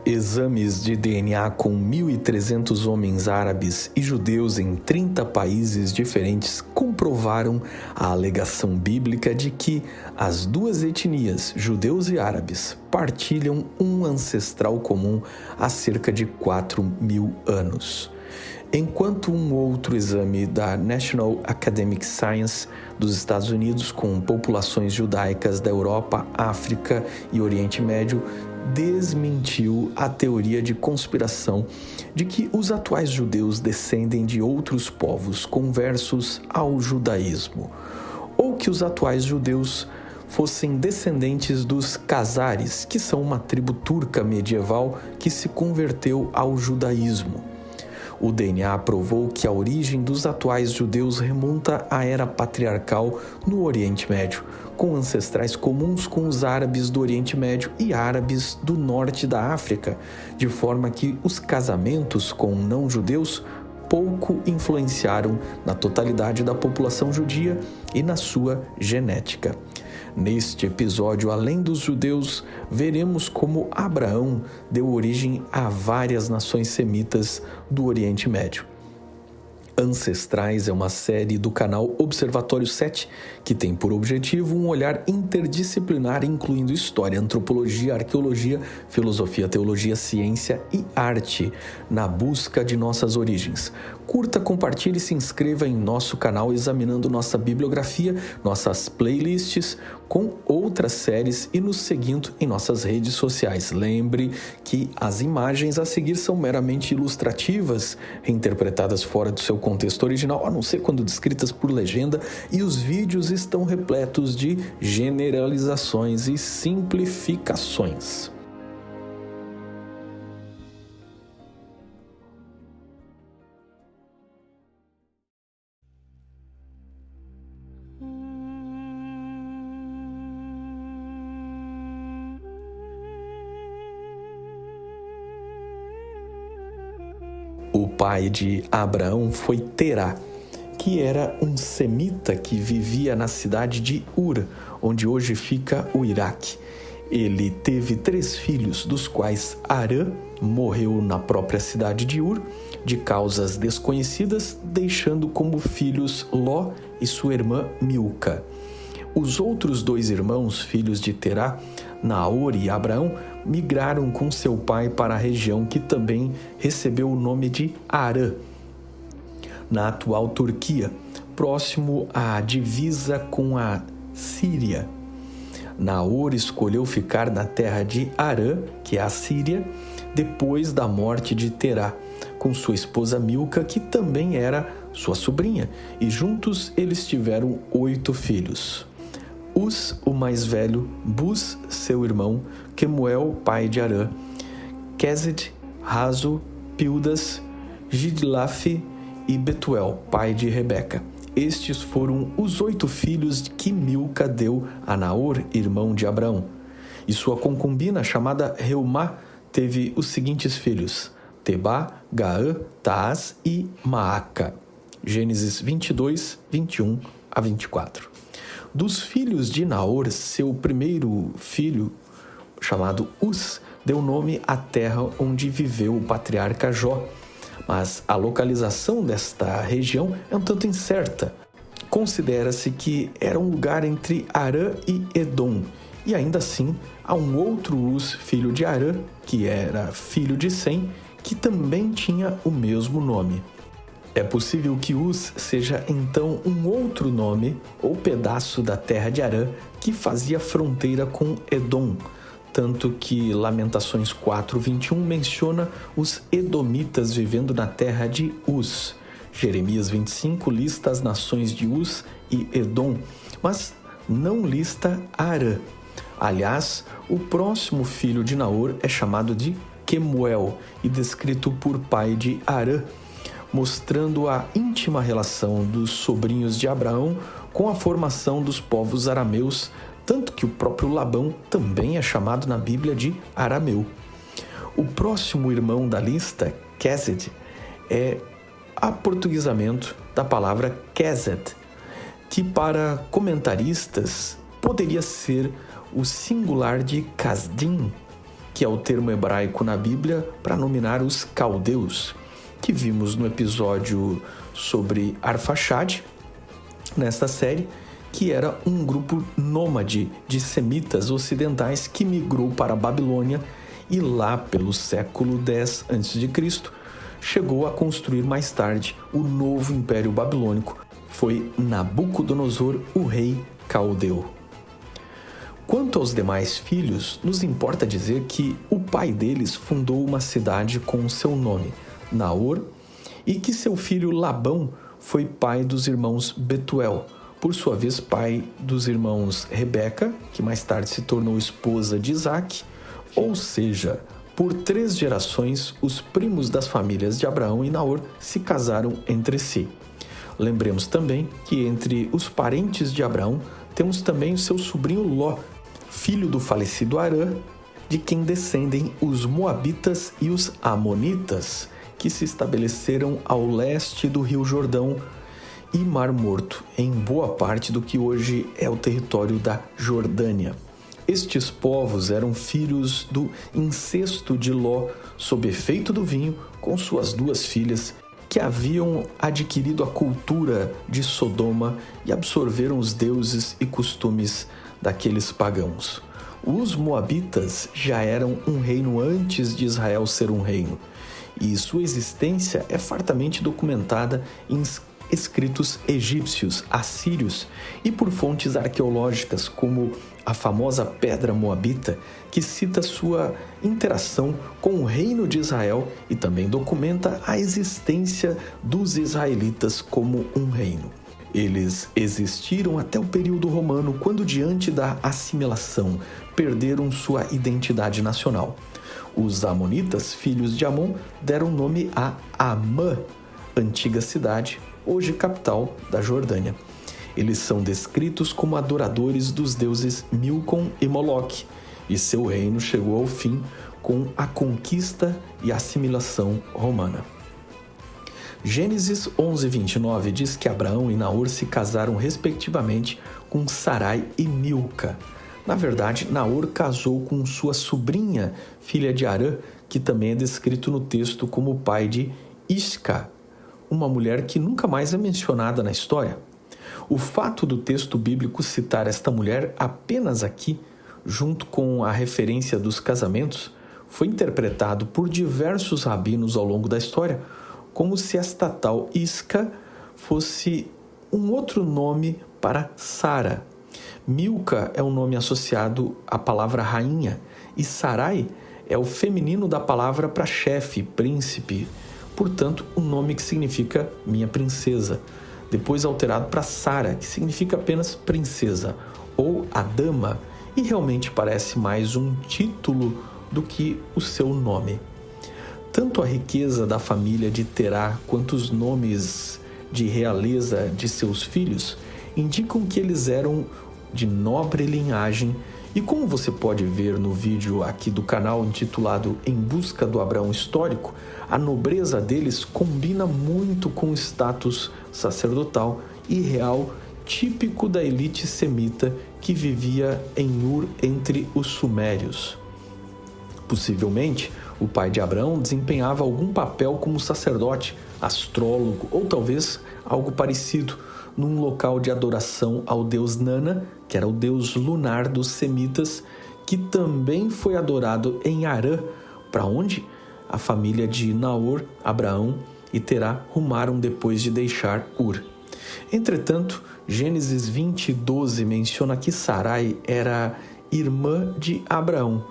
Exames de DNA com 1.300 homens árabes e judeus em 30 países diferentes comprovaram a alegação bíblica de que as duas etnias, judeus e árabes, partilham um ancestral comum há cerca de 4.000 anos. Enquanto um outro exame da National Academic Science dos Estados Unidos com populações judaicas da Europa, África e Oriente Médio desmentiu a teoria de conspiração de que os atuais judeus descendem de outros povos conversos ao judaísmo, ou que os atuais judeus fossem descendentes dos Khazares, que são uma tribo turca medieval que se converteu ao judaísmo. O DNA provou que a origem dos atuais judeus remonta à era patriarcal no Oriente Médio, com ancestrais comuns com os árabes do Oriente Médio e árabes do norte da África, de forma que os casamentos com não-judeus pouco influenciaram na totalidade da população judia e na sua genética. Neste episódio, além dos judeus, veremos como Abraão deu origem a várias nações semitas do Oriente Médio. Ancestrais é uma série do canal Observatório 7 que tem por objetivo um olhar interdisciplinar incluindo história, antropologia, arqueologia, filosofia, teologia, ciência e arte na busca de nossas origens. Curta, compartilhe e se inscreva em nosso canal examinando nossa bibliografia, nossas playlists com outras séries e nos seguindo em nossas redes sociais. Lembre que as imagens a seguir são meramente ilustrativas, reinterpretadas fora do seu contexto original, a não ser quando descritas por legenda, e os vídeos estão repletos de generalizações e simplificações. O pai de Abraão foi Terá, que era um semita que vivia na cidade de Ur, onde hoje fica o Iraque. Ele teve 3 filhos, dos quais Arã morreu na própria cidade de Ur, de causas desconhecidas, deixando como filhos Ló e sua irmã Milca. Os outros 2 irmãos, filhos de Terá, Naor e Abraão, migraram com seu pai para a região que também recebeu o nome de Harã, na atual Turquia, próximo à divisa com a Síria. Naor escolheu ficar na terra de Harã, que é a Síria, depois da morte de Terá, com sua esposa Milca, que também era sua sobrinha, e juntos eles tiveram 8 filhos. Uz, o mais velho, Buz, seu irmão, Quemuel, pai de Arã, Quezed, Razo, Pildas, Gidlaf e Betuel, pai de Rebeca. Estes foram os 8 filhos que Milca deu a Naor, irmão de Abraão. E sua concubina, chamada Reumá, teve os seguintes filhos: Tebá, Gaã, Taás e Maaca. Gênesis 22, 21 a 24. Dos filhos de Naor, seu primeiro filho, chamado Uz, deu nome à terra onde viveu o patriarca Jó. Mas a localização desta região é um tanto incerta. Considera-se que era um lugar entre Arã e Edom. E ainda assim, há um outro Uz, filho de Arã, que era filho de Sem, que também tinha o mesmo nome. É possível que Uz seja então um outro nome ou pedaço da terra de Arã que fazia fronteira com Edom, tanto que Lamentações 4:21 menciona os edomitas vivendo na terra de Uz. Jeremias 25 lista as nações de Uz e Edom, mas não lista Arã. Aliás, o próximo filho de Naor é chamado de Quemuel e descrito por pai de Arã, mostrando a íntima relação dos sobrinhos de Abraão com a formação dos povos arameus, tanto que o próprio Labão também é chamado na Bíblia de arameu. O próximo irmão da lista, Quezed, é aportuguesamento da palavra Quezed, que para comentaristas poderia ser o singular de Casdim, que é o termo hebraico na Bíblia para nominar os caldeus, que vimos no episódio sobre Arfaxade, nesta série, que era um grupo nômade de semitas ocidentais que migrou para a Babilônia e lá pelo século X a.C. chegou a construir mais tarde o novo Império Babilônico. Foi Nabucodonosor, o rei caldeu. Quanto aos demais filhos, nos importa dizer que o pai deles fundou uma cidade com seu nome, Naor, e que seu filho Labão foi pai dos irmãos Betuel, por sua vez pai dos irmãos Rebeca, que mais tarde se tornou esposa de Isaque, ou seja, por 3 gerações, os primos das famílias de Abraão e Naor se casaram entre si. Lembremos também que entre os parentes de Abraão temos também o seu sobrinho Ló, filho do falecido Harã, de quem descendem os Moabitas e os Amonitas, que se estabeleceram ao leste do Rio Jordão e Mar Morto, em boa parte do que hoje é o território da Jordânia. Estes povos eram filhos do incesto de Ló, sob efeito do vinho, com suas 2 filhas, que haviam adquirido a cultura de Sodoma e absorveram os deuses e costumes daqueles pagãos. Os Moabitas já eram um reino antes de Israel ser um reino, e sua existência é fartamente documentada em escritos egípcios, assírios e por fontes arqueológicas como a famosa Pedra Moabita, que cita sua interação com o reino de Israel e também documenta a existência dos israelitas como um reino. Eles existiram até o período romano, quando, diante da assimilação, perderam sua identidade nacional. Os amonitas, filhos de Amon, deram nome a Amã, antiga cidade, hoje capital da Jordânia. Eles são descritos como adoradores dos deuses Milcom e Moloque, e seu reino chegou ao fim com a conquista e assimilação romana. Gênesis 11:29 diz que Abraão e Naor se casaram respectivamente com Sarai e Milca. Na verdade, Naor casou com sua sobrinha, filha de Harã, que também é descrito no texto como pai de Isca, uma mulher que nunca mais é mencionada na história. O fato do texto bíblico citar esta mulher apenas aqui, junto com a referência dos casamentos, foi interpretado por diversos rabinos ao longo da história como se esta tal Isca fosse um outro nome para Sara. Milca é um nome associado à palavra rainha e Sarai é o feminino da palavra para chefe, príncipe, portanto, um nome que significa minha princesa, depois alterado para Sara, que significa apenas princesa, ou a dama, e realmente parece mais um título do que o seu nome. Tanto a riqueza da família de Terá quanto os nomes de realeza de seus filhos indicam que eles eram de nobre linhagem, e como você pode ver no vídeo aqui do canal intitulado Em Busca do Abraão Histórico, a nobreza deles combina muito com o status sacerdotal e real típico da elite semita que vivia em Ur entre os sumérios. Possivelmente, o pai de Abraão desempenhava algum papel como sacerdote, astrólogo ou talvez algo parecido num local de adoração ao deus Nana, que era o deus lunar dos semitas, que também foi adorado em Harã, para onde a família de Naor, Abraão e Terá rumaram depois de deixar Ur. Entretanto, Gênesis 20:12 menciona que Sarai era irmã de Abraão,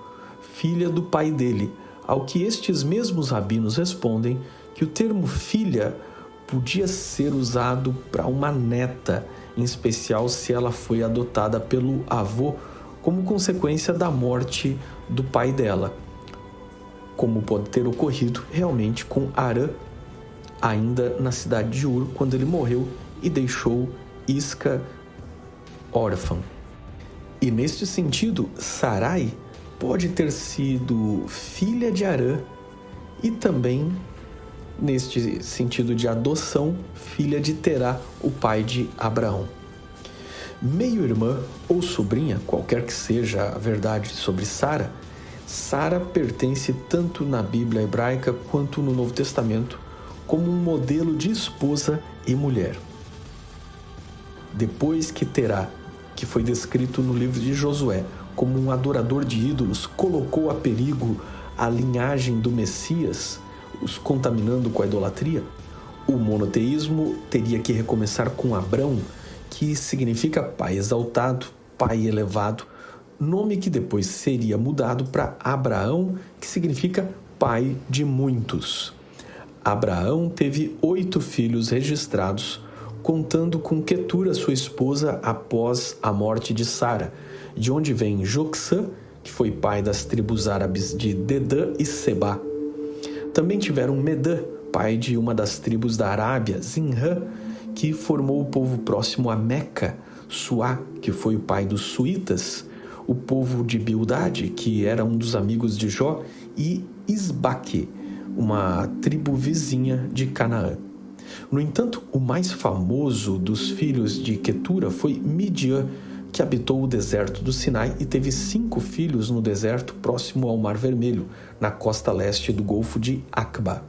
filha do pai dele, ao que estes mesmos rabinos respondem que o termo filha podia ser usado para uma neta, em especial se ela foi adotada pelo avô como consequência da morte do pai dela, como pode ter ocorrido realmente com Harã, ainda na cidade de Ur, quando ele morreu e deixou Isca órfã. E neste sentido, Sarai pode ter sido filha de Harã e também, neste sentido de adoção, filha de Terá, o pai de Abraão. Meio-irmã ou sobrinha, qualquer que seja a verdade sobre Sara, Sara pertence tanto na Bíblia hebraica quanto no Novo Testamento como um modelo de esposa e mulher. Depois que Terá, que foi descrito no livro de Josué como um adorador de ídolos, colocou a perigo a linhagem do Messias, os contaminando com a idolatria, o monoteísmo teria que recomeçar com Abrão, que significa pai exaltado, pai elevado, nome que depois seria mudado para Abraão, que significa pai de muitos. Abraão teve 8 filhos registrados, contando com Quetura, sua esposa, após a morte de Sara, de onde vem Joxã, que foi pai das tribos árabes de Dedã e Sebá. Também tiveram Medã, pai de uma das tribos da Arábia, Zinrã, que formou o povo próximo a Meca, Suá, que foi o pai dos suítas, o povo de Bildade, que era um dos amigos de Jó, e Isbaque, uma tribo vizinha de Canaã. No entanto, o mais famoso dos filhos de Quetura foi Midian, que habitou o deserto do Sinai e teve 5 filhos no deserto próximo ao Mar Vermelho, na costa leste do Golfo de Aqba.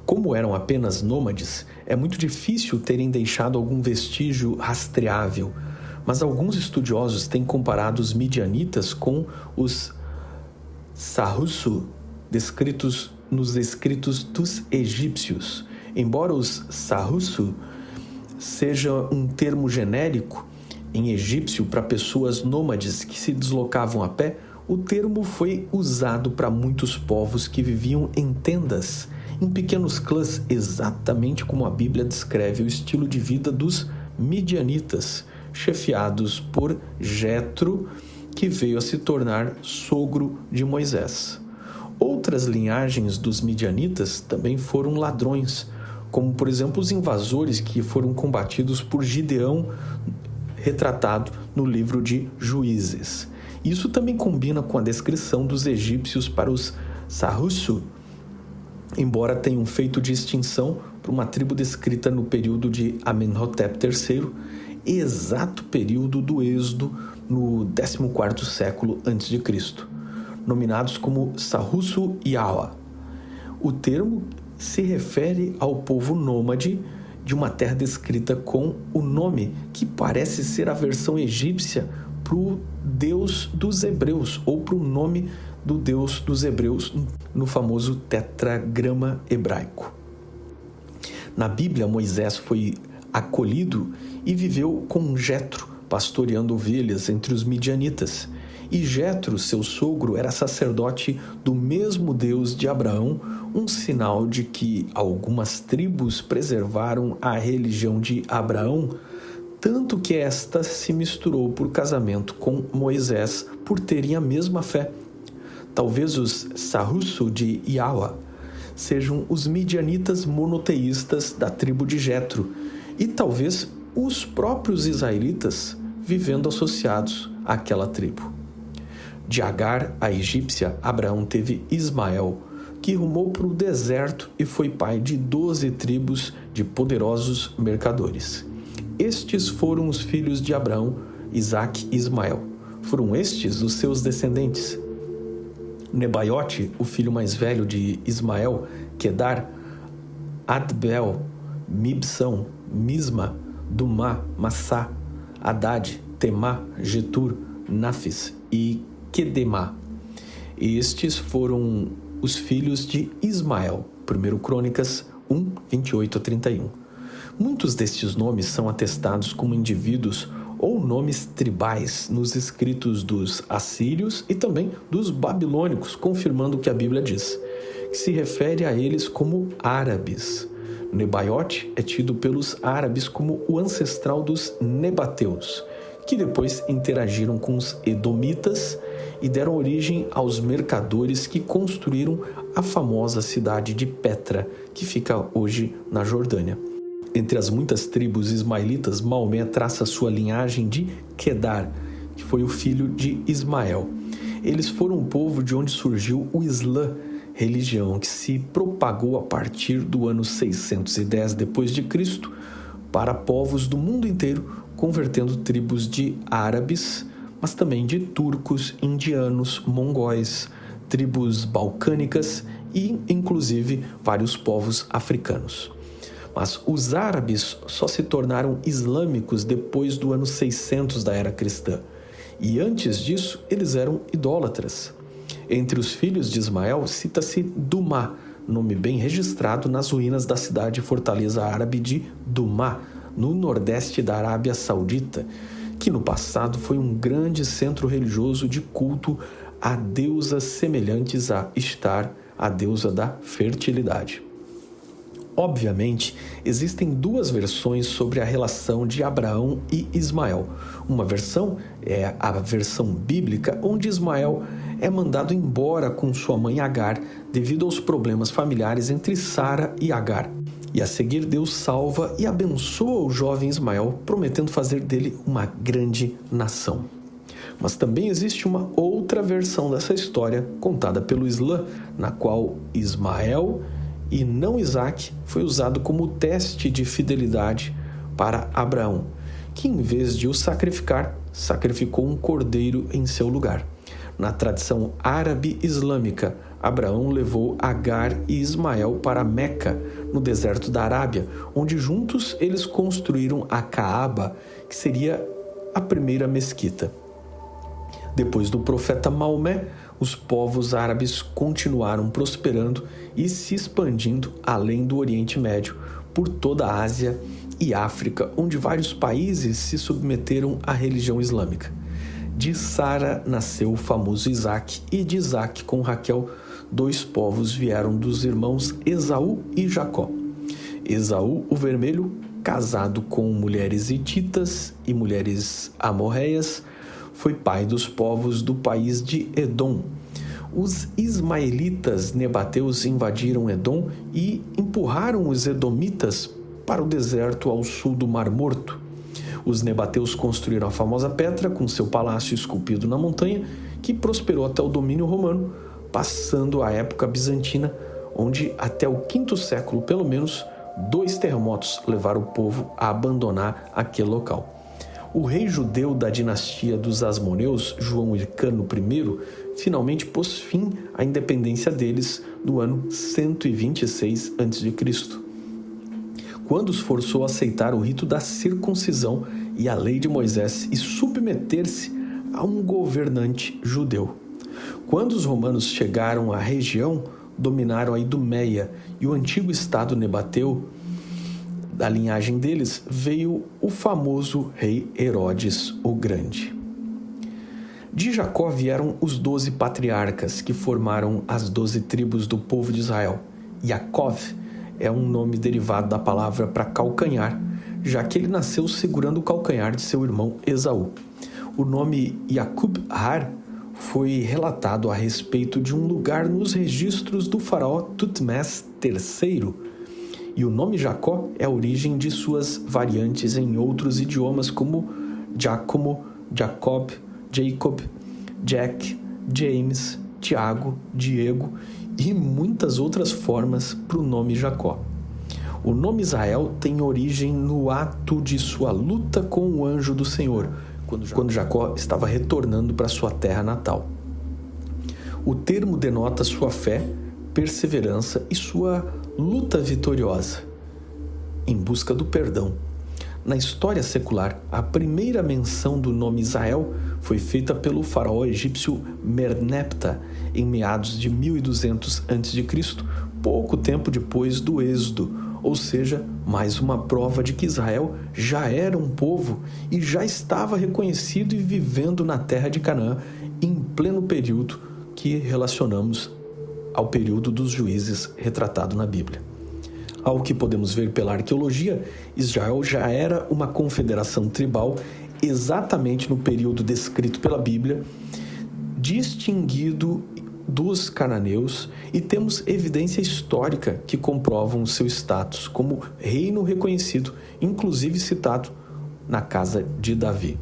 Como eram apenas nômades, é muito difícil terem deixado algum vestígio rastreável, mas alguns estudiosos têm comparado os midianitas com os Sarrussu, descritos nos escritos dos egípcios. Embora os Sarrussu seja um termo genérico em egípcio para pessoas nômades que se deslocavam a pé, o termo foi usado para muitos povos que viviam em tendas, em pequenos clãs, exatamente como a Bíblia descreve o estilo de vida dos midianitas, chefiados por Jetro, que veio a se tornar sogro de Moisés. Outras linhagens dos midianitas também foram ladrões, como por exemplo os invasores que foram combatidos por Gideão, retratado no livro de Juízes. Isso também combina com a descrição dos egípcios para os Sarrussu, embora tenham feito distinção para uma tribo descrita no período de Amenhotep III, exato período do Êxodo no 14º século a.C., nominados como Sarrussu e Awa. O termo se refere ao povo nômade de uma terra descrita com o nome que parece ser a versão egípcia para o Deus dos Hebreus, ou para o nome do Deus dos Hebreus no famoso tetragrama hebraico. Na Bíblia, Moisés foi acolhido e viveu com Jetro, pastoreando ovelhas entre os midianitas. E Jetro, seu sogro, era sacerdote do mesmo Deus de Abraão, um sinal de que algumas tribos preservaram a religião de Abraão, tanto que esta se misturou por casamento com Moisés por terem a mesma fé. Talvez os Sarrussu de Iawa sejam os midianitas monoteístas da tribo de Jetro, e talvez os próprios israelitas vivendo associados àquela tribo. De Agar, a egípcia, Abraão teve Ismael, que rumou para o deserto e foi pai de 12 tribos de poderosos mercadores. Estes foram os filhos de Abraão, Isaque e Ismael. Foram estes os seus descendentes. Nebaiote, o filho mais velho de Ismael, Quedar, Adbel, Mibsão, Misma, Dumá, Massá, Haddad, Temá, Getur, Nafis e Quedemá. Estes foram os filhos de Ismael. 1 Crônicas 1, 28 a 31. Muitos destes nomes são atestados como indivíduos ou nomes tribais nos escritos dos assírios e também dos babilônicos, confirmando o que a Bíblia diz, que se refere a eles como árabes. Nebaiote é tido pelos árabes como o ancestral dos nebateus, que depois interagiram com os edomitas e deram origem aos mercadores que construíram a famosa cidade de Petra, que fica hoje na Jordânia. Entre as muitas tribos ismaelitas, Maomé traça sua linhagem de Quedar, que foi o filho de Ismael. Eles foram o povo de onde surgiu o Islã, religião que se propagou a partir do ano 610 d.C. para povos do mundo inteiro, convertendo tribos de árabes, mas também de turcos, indianos, mongóis, tribos balcânicas e, inclusive, vários povos africanos. Mas os árabes só se tornaram islâmicos depois do ano 600 da era cristã. E antes disso, eles eram idólatras. Entre os filhos de Ismael, cita-se Dumá, nome bem registrado nas ruínas da cidade e fortaleza árabe de Dumá, no nordeste da Arábia Saudita, que no passado foi um grande centro religioso de culto a deusas semelhantes a Ishtar, a deusa da fertilidade. Obviamente, existem duas versões sobre a relação de Abraão e Ismael. Uma versão é a versão bíblica, onde Ismael é mandado embora com sua mãe Agar devido aos problemas familiares entre Sara e Agar. E a seguir, Deus salva e abençoa o jovem Ismael, prometendo fazer dele uma grande nação. Mas também existe uma outra versão dessa história contada pelo Islã, na qual Ismael e não Isaac foi usado como teste de fidelidade para Abraão, que em vez de o sacrificar, sacrificou um cordeiro em seu lugar. Na tradição árabe islâmica, Abraão levou Agar e Ismael para Meca, no deserto da Arábia, onde juntos eles construíram a Caaba, que seria a primeira mesquita. Depois do profeta Maomé, os povos árabes continuaram prosperando e se expandindo além do Oriente Médio, por toda a Ásia e África, onde vários países se submeteram à religião islâmica. De Sara nasceu o famoso Isaac, e de Isaac com Raquel, dois povos vieram dos irmãos Esaú e Jacó. Esaú, o vermelho, casado com mulheres hititas e mulheres amorreias, foi pai dos povos do país de Edom. Os ismaelitas nebateus invadiram Edom e empurraram os edomitas para o deserto ao sul do Mar Morto. Os nebateus construíram a famosa Petra com seu palácio esculpido na montanha, que prosperou até o domínio romano, passando a época bizantina, onde até o V século, pelo menos, 2 terremotos levaram o povo a abandonar aquele local. O rei judeu da dinastia dos Asmoneus, João Hircano I, finalmente pôs fim à independência deles no ano 126 a.C., quando os forçou a aceitar o rito da circuncisão e a lei de Moisés e submeter-se a um governante judeu. Quando os romanos chegaram à região, dominaram a Idumeia e o antigo estado nebateu. Da linhagem deles veio o famoso rei Herodes o Grande. De Jacó vieram os 12 patriarcas que formaram as 12 tribos do povo de Israel. Yaakov é um nome derivado da palavra para calcanhar, já que ele nasceu segurando o calcanhar de seu irmão Esaú. O nome Yaqub Har foi relatado a respeito de um lugar nos registros do faraó Tutmés III, e o nome Jacó é a origem de suas variantes em outros idiomas como Giacomo, Jacob, Jacob, Jack, James, Tiago, Diego e muitas outras formas para o nome Jacó. O nome Israel tem origem no ato de sua luta com o anjo do Senhor, quando Jacó estava retornando para sua terra natal. O termo denota sua fé, perseverança e sua luta vitoriosa em busca do perdão. Na história secular, a primeira menção do nome Israel foi feita pelo faraó egípcio Merneptah em meados de 1200 a.C., pouco tempo depois do Êxodo, ou seja, mais uma prova de que Israel já era um povo e já estava reconhecido e vivendo na terra de Canaã em pleno período que relacionamos ao período dos juízes retratado na Bíblia. Ao que podemos ver pela arqueologia, Israel já era uma confederação tribal exatamente no período descrito pela Bíblia, distinguido dos cananeus, e temos evidência histórica que comprovam seu status como reino reconhecido, inclusive citado na casa de Davi.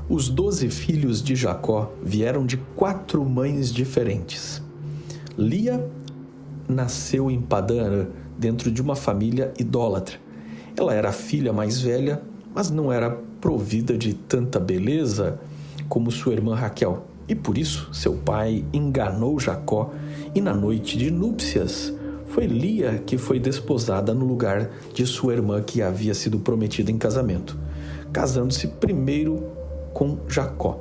Os 12 filhos de Jacó vieram de 4 mães diferentes. Lia nasceu em Padã-Arã, dentro de uma família idólatra. Ela era a filha mais velha, mas não era provida de tanta beleza como sua irmã Raquel. E por isso seu pai enganou Jacó, e na noite de núpcias foi Lia que foi desposada no lugar de sua irmã que havia sido prometida em casamento, casando-se primeiro com Jacó.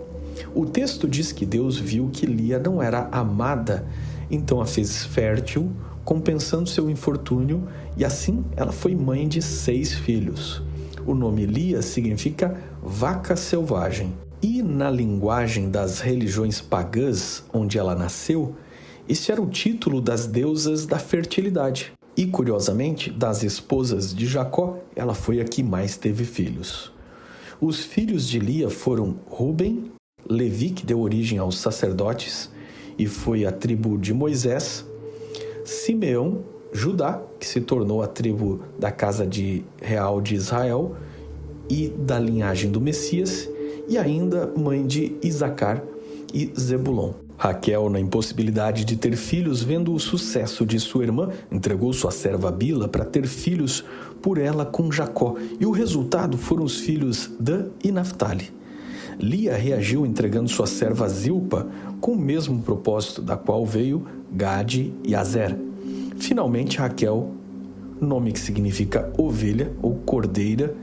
O texto diz que Deus viu que Lia não era amada, então a fez fértil, compensando seu infortúnio, e assim ela foi mãe de 6 filhos. O nome Lia significa vaca selvagem. E na linguagem das religiões pagãs onde ela nasceu, esse era o título das deusas da fertilidade. E, curiosamente, das esposas de Jacó, ela foi a que mais teve filhos. Os filhos de Lia foram Ruben, Levi, que deu origem aos sacerdotes, e foi a tribo de Moisés, Simeão, Judá, que se tornou a tribo da casa real de Israel e da linhagem do Messias, e ainda mãe de Isacar e Zebulon. Raquel, na impossibilidade de ter filhos, vendo o sucesso de sua irmã, entregou sua serva Bila para ter filhos por ela com Jacó, e o resultado foram os filhos Dan e Naftali. Lia reagiu entregando sua serva Zilpa com o mesmo propósito da qual veio Gade e Azer. Finalmente, Raquel, nome que significa ovelha ou cordeira,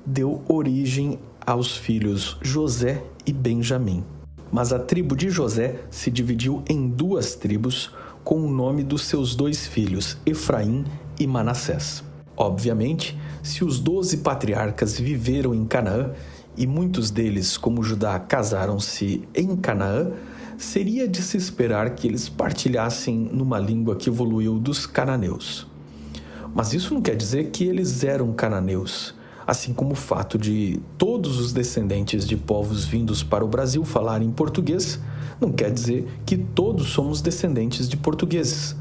deu origem aos filhos José e Benjamim. Mas a tribo de José se dividiu em 2 tribos com o nome dos seus 2 filhos, Efraim e Manassés. Obviamente, se os 12 patriarcas viveram em Canaã e muitos deles, como Judá, casaram-se em Canaã, seria de se esperar que eles partilhassem numa língua que evoluiu dos cananeus. Mas isso não quer dizer que eles eram cananeus, assim como o fato de todos os descendentes de povos vindos para o Brasil falarem português, não quer dizer que todos somos descendentes de portugueses.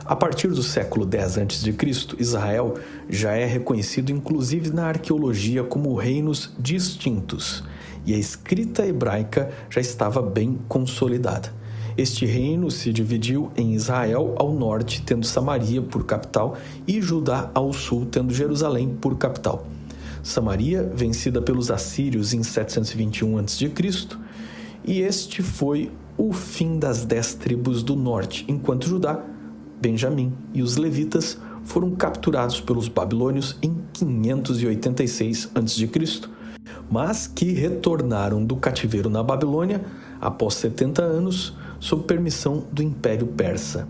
A partir do século X a.C., Israel já é reconhecido inclusive na arqueologia como reinos distintos, e a escrita hebraica já estava bem consolidada. Este reino se dividiu em Israel ao norte, tendo Samaria por capital, e Judá ao sul, tendo Jerusalém por capital. Samaria, vencida pelos assírios em 721 a.C., e este foi o fim das 10 tribos do norte, enquanto Judá, Benjamim e os levitas foram capturados pelos babilônios em 586 a.C., mas que retornaram do cativeiro na Babilônia após 70 anos, sob permissão do Império Persa.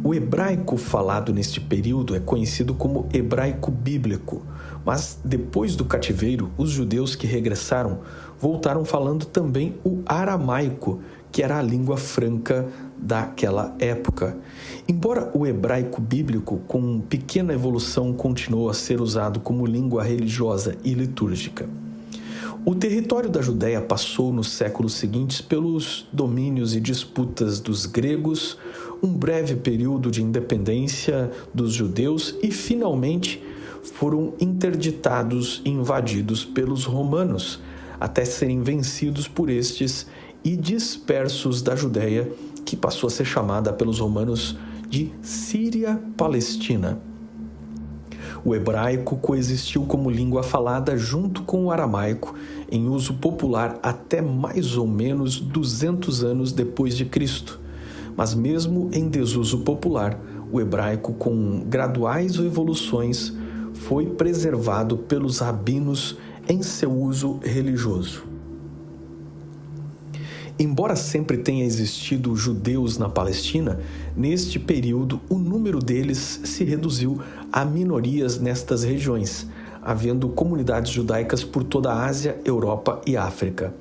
O hebraico falado neste período é conhecido como hebraico bíblico, mas depois do cativeiro, os judeus que regressaram voltaram falando também o aramaico, que era a língua franca daquela época. Embora o hebraico bíblico, com pequena evolução, continuou a ser usado como língua religiosa e litúrgica. O território da Judéia passou nos séculos seguintes pelos domínios e disputas dos gregos, um breve período de independência dos judeus e, finalmente, foram interditados e invadidos pelos romanos, até serem vencidos por estes e dispersos da Judéia, que passou a ser chamada pelos romanos de Síria-Palestina. O hebraico coexistiu como língua falada junto com o aramaico, em uso popular até mais ou menos 200 anos depois de Cristo. Mas mesmo em desuso popular, o hebraico, com graduais evoluções, foi preservado pelos rabinos em seu uso religioso. Embora sempre tenha existido judeus na Palestina, neste período o número deles se reduziu a minorias nestas regiões, havendo comunidades judaicas por toda a Ásia, Europa e África.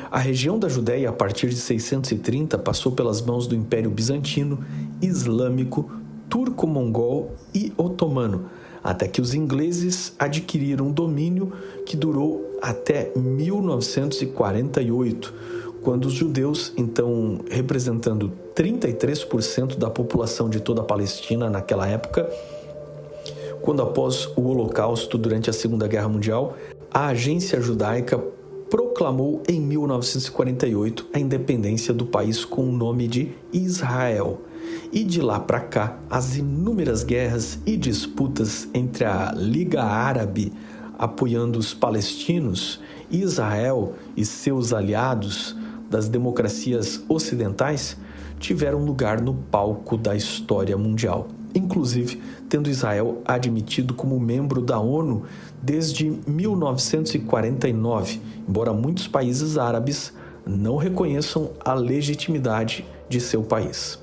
A região da Judéia, a partir de 630, passou pelas mãos do Império Bizantino, Islâmico, Turco-Mongol e Otomano, até que os ingleses adquiriram um domínio que durou até 1948, quando os judeus, então representando 33% da população de toda a Palestina naquela época, quando após o Holocausto, durante a Segunda Guerra Mundial, a Agência Judaica proclamou em 1948 a independência do país com o nome de Israel. E de lá para cá, as inúmeras guerras e disputas entre a Liga Árabe, apoiando os palestinos, Israel e seus aliados das democracias ocidentais tiveram lugar no palco da história mundial, inclusive tendo Israel admitido como membro da ONU desde 1949, embora muitos países árabes não reconheçam a legitimidade de seu país.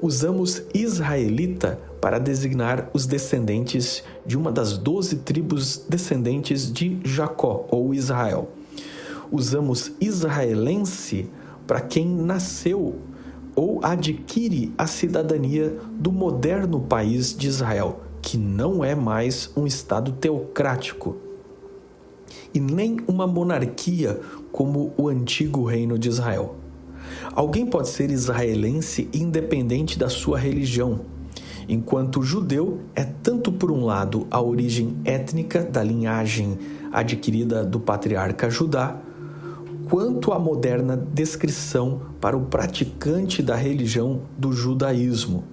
Usamos israelita para designar os descendentes de uma das 12 tribos descendentes de Jacó, ou Israel. Usamos israelense para quem nasceu ou adquire a cidadania do moderno país de Israel, que não é mais um estado teocrático e nem uma monarquia como o antigo reino de Israel. Alguém pode ser israelense independente da sua religião, enquanto o judeu é tanto por um lado a origem étnica da linhagem adquirida do patriarca Judá, quanto a moderna descrição para o praticante da religião do judaísmo.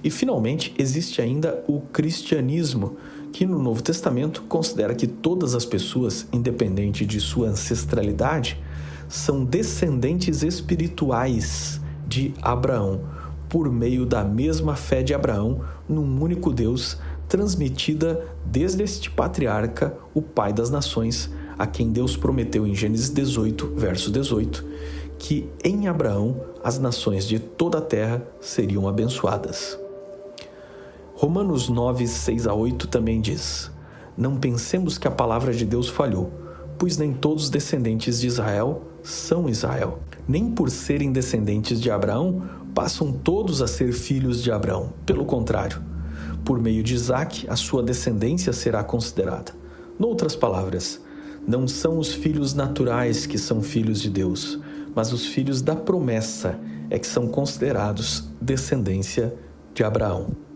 E, finalmente, existe ainda o cristianismo, que no Novo Testamento considera que todas as pessoas, independente de sua ancestralidade, são descendentes espirituais de Abraão, por meio da mesma fé de Abraão num único Deus, transmitida desde este patriarca, o pai das nações, a quem Deus prometeu em Gênesis 18, verso 18, que em Abraão as nações de toda a terra seriam abençoadas. Romanos 9, 6-8 também diz: Não pensemos que a palavra de Deus falhou, pois nem todos os descendentes de Israel são Israel. Nem por serem descendentes de Abraão, passam todos a ser filhos de Abraão. Pelo contrário, por meio de Isaque, a sua descendência será considerada. Noutras palavras, não são os filhos naturais que são filhos de Deus, mas os filhos da promessa é que são considerados descendência de Abraão.